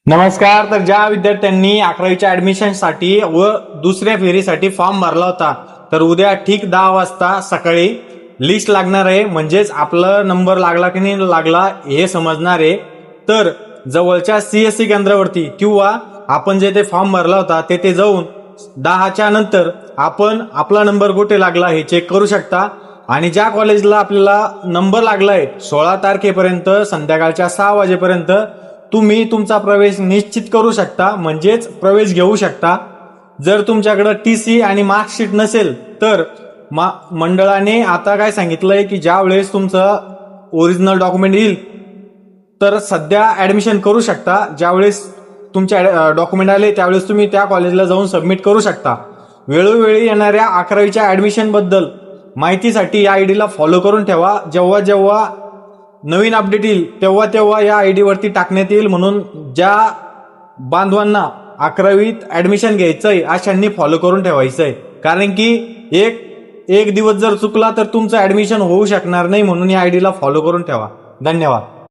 नमस्कार. तर ज्या विद्यार्थ्यांनी 11वीच्या ऍडमिशनसाठी व दुसऱ्या फेरीसाठी फॉर्म भरला होता, तर उद्या ठीक 10 वाजता सकाळी लिस्ट लागणार आहे. म्हणजेच आपला नंबर लागला की नाही लागला हे समजणार आहे. तर जवळच्या सीएससी केंद्रावरती किंवा आपण जे ते फॉर्म भरला होता ते जाऊन 10च्या नंतर आपण आपला नंबर कुठे लागला हे चेक करू शकता. आणि ज्या कॉलेजला आपल्याला नंबर लागलाय 16 तारखेपर्यंत संध्याकाळच्या 6 वाजेपर्यंत तुम्ही तुमचा प्रवेश निश्चित करू शकता, म्हणजेच प्रवेश घेऊ शकता. जर तुमच्याकडे टीसी आणि मार्कशीट नसेल तर मंडळाने आता काय सांगितलंय की ज्या वेळेस तुमचं ओरिजिनल डॉक्युमेंट येईल तर सध्या ऍडमिशन करू शकता. ज्यावेळेस तुमच्या डॉक्युमेंट आले त्यावेळेस तुम्ही त्या कॉलेजला जाऊन सबमिट करू शकता. वेळोवेळी येणाऱ्या 11वीच्या ऍडमिशन बद्दल माहितीसाठी या आयडीला फॉलो करून ठेवा. जेव्हा जेव्हा नवीन अपडेट येईल तेव्हा तेव्हा या आयडी वरती टाकण्यात येईल. म्हणून ज्या बांधवांना 11वीत ऍडमिशन घ्यायचंय अशांनी फॉलो करून ठेवायचंय, कारण की एक दिवस जर चुकला तर तुमचं ऍडमिशन होऊ शकणार नाही. म्हणून या आयडीला फॉलो करून ठेवा. धन्यवाद.